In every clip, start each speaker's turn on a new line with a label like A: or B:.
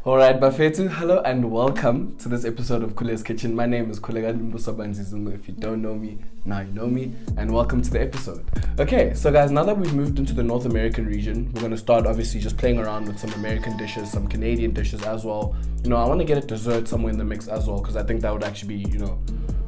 A: Alright, Bafetu, hello and welcome to this episode of Khule's Kitchen. My name is Khule. If you don't know me, now you know me, and welcome to the episode. Okay, so guys, now that we've moved into the North American region, we're going to start obviously just playing around with some American dishes, some Canadian dishes as well. You know, I want to get a dessert somewhere in the mix as well, because I think that would actually be,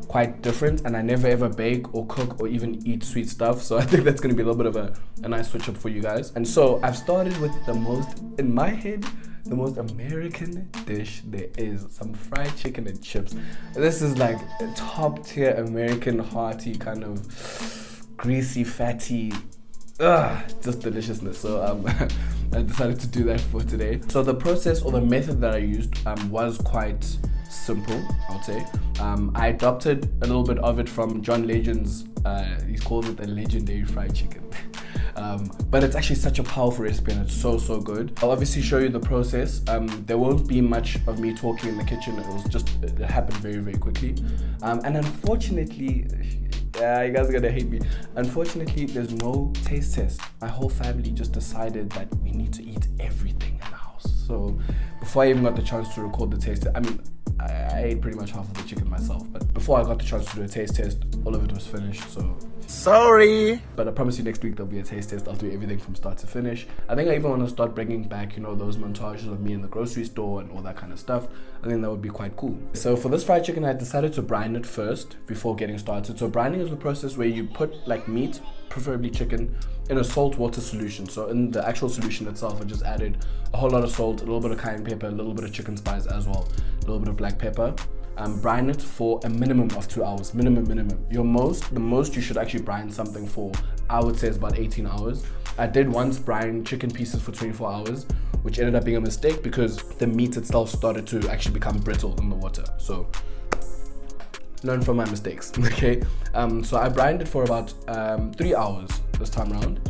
A: quite different, and I never ever bake or cook or even eat sweet stuff, so I think that's going to be a little bit of a nice switch up for you guys. And so I've started with the most, in my head, the most American dish there is, some fried chicken and chips. This is like a top tier American hearty kind of greasy, fatty, just deliciousness. So I decided to do that for today. So the process or the method that I used was quite simple, I would say. I adopted a little bit of it from John Legend's, he calls it the legendary fried chicken. But it's actually such a powerful recipe and it's so good. I'll obviously show you the process. There won't be much of me talking in the kitchen. It happened very quickly. And unfortunately, you guys are gonna hate me. Unfortunately, there's no taste test. My whole family just decided that we need to eat everything in the house. So before I even got the chance to record the taste test, I ate pretty much half of the chicken myself, but before I got the chance to do a taste test, all of it was finished, so sorry. But I promise you next week there'll be a taste test. I'll do everything from start to finish. I think I even want to start bringing back, those montages of me in the grocery store and all that kind of stuff. I think that would be quite cool. So for this fried chicken, I decided to brine it first before getting started. So brining is the process where you put like meat, preferably chicken, in a salt water solution. So in the actual solution itself, I just added a whole lot of salt, a little bit of cayenne pepper, a little bit of chicken spice as well, a little bit of black pepper. Brine it for a minimum of 2 hours, minimum. The most you should actually brine something for, I would say, is about 18 hours. I did once brine chicken pieces for 24 hours, which ended up being a mistake because the meat itself started to actually become brittle in the water. So learn from my mistakes, okay? So I brined it for about 3 hours this time around.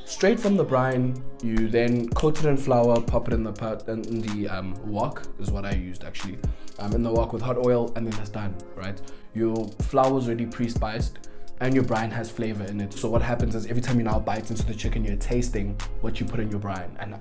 A: Straight from the brine, you then coat it in flour, pop it in the pot, and in the wok is what I used actually. In the wok with hot oil, and then that's done, right? Your flour is already pre-spiced, and your brine has flavor in it. So what happens is every time you now bite into the chicken, you're tasting what you put in your brine, and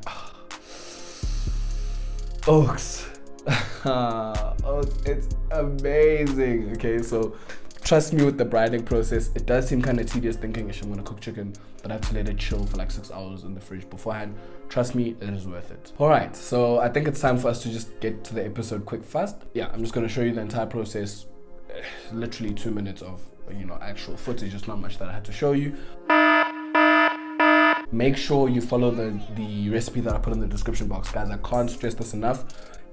A: it's amazing. Okay, so trust me with the brining process. It does seem kind of tedious thinking, I'm gonna cook chicken, but I have to let it chill for like 6 hours in the fridge beforehand. Trust me, it is worth it. Alright, so I think it's time for us to just get to the episode quick fast. Yeah, I'm just gonna show you the entire process. Literally 2 minutes of actual footage. It's not much that I had to show you. Make sure you follow the recipe that I put in the description box, guys. I can't stress this enough.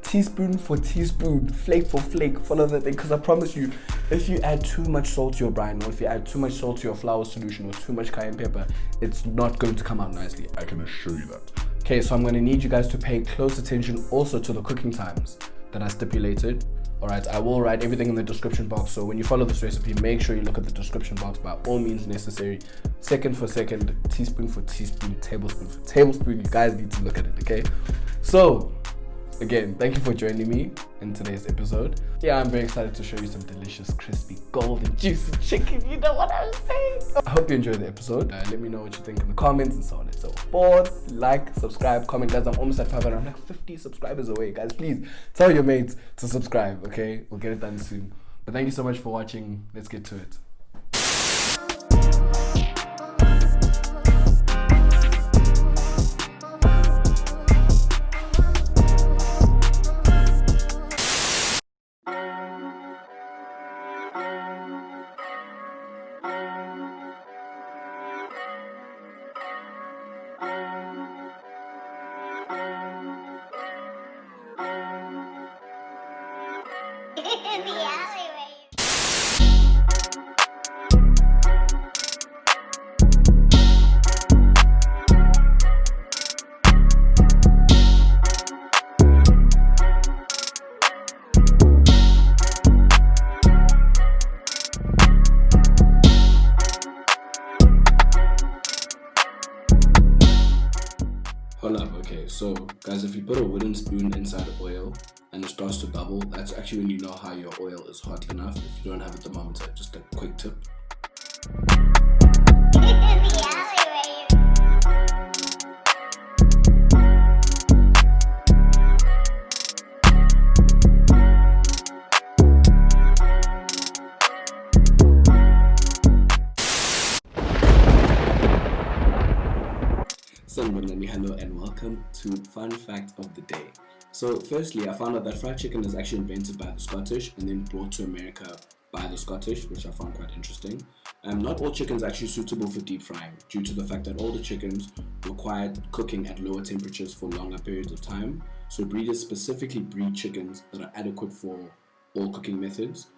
A: Teaspoon for teaspoon, flake for flake, follow that thing, because I promise you, if you add too much salt to your brine, or if you add too much salt to your flour solution, or too much cayenne pepper, it's not going to come out nicely. I can assure you that. Okay, so I'm going to need you guys to pay close attention also to the cooking times that I stipulated. Alright, I will write everything in the description box, so when you follow this recipe, make sure you look at the description box by all means necessary. Second for second, teaspoon for teaspoon, tablespoon for tablespoon. You guys need to look at it, okay? So again, thank you for joining me in today's episode. Yeah, I'm very excited to show you some delicious, crispy, golden, juicy chicken. You know what I'm saying? I hope you enjoyed the episode. Let me know what you think in the comments and so on and so forth. Like, subscribe, comment, guys. I'm almost at 500. I'm like 50 subscribers away, guys. Please tell your mates to subscribe, okay? We'll get it done soon. But thank you so much for watching. Let's get to it.
B: In the alleyway.
A: Hold up, okay, so guys, if you put a wooden spoon inside oil and it starts to bubble, that's actually when you know how your oil is hot enough. If you don't have a thermometer, just a quick tip. Sanibonani, hello and welcome to Fun Fact of the Day. So firstly, I found out that fried chicken is actually invented by the Scottish and then brought to America by the Scottish, which I found quite interesting. Not all chickens are actually suitable for deep frying due to the fact that older chickens required cooking at lower temperatures for longer periods of time. So breeders specifically breed chickens that are adequate for all cooking methods.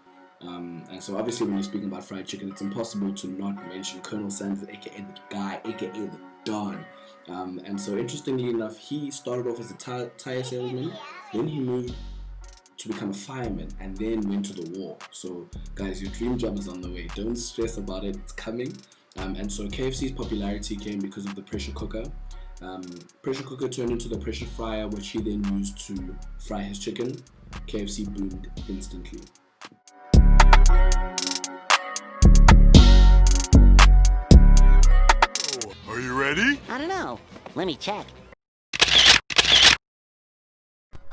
A: And so obviously when you're speaking about fried chicken, it's impossible to not mention Colonel Sanders, aka the guy, aka the Don. And so interestingly enough, he started off as a tire salesman, then he moved to become a fireman and then went to the war. So guys, your dream job is on the way. Don't stress about it, it's coming. And so KFC's popularity came because of the pressure cooker. Pressure cooker turned into the pressure fryer, which he then used to fry his chicken. KFC boomed instantly.
C: Are you ready?
D: I don't know. Let me check.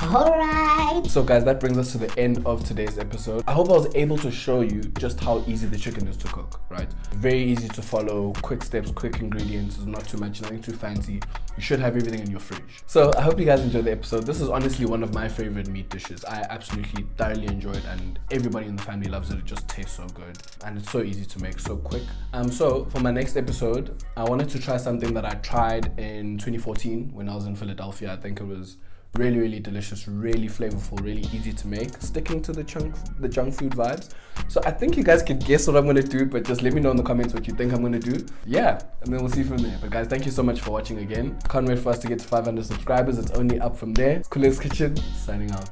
B: Alright.
A: So guys, that brings us to the end of today's episode. I hope I was able to show you just how easy the chicken is to cook, right? Very easy to follow, quick steps, quick ingredients, not too much, nothing too fancy. You should have everything in your fridge. So I hope you guys enjoyed the episode. This is honestly one of my favorite meat dishes. I absolutely thoroughly enjoy it and everybody in the family loves it. It just tastes so good and it's so easy to make, so quick. So for my next episode, I wanted to try something that I tried in 2014 when I was in Philadelphia. I think it was really delicious, really flavorful, really easy to make, sticking to the junk food vibes. So I think you guys can guess what I'm gonna do, but just let me know in the comments what you think I'm gonna do. Yeah, and then we'll see from there. But guys, thank you so much for watching again. Can't wait for us to get to 500 subscribers. It's only up from there. It's Khule's Kitchen, signing out.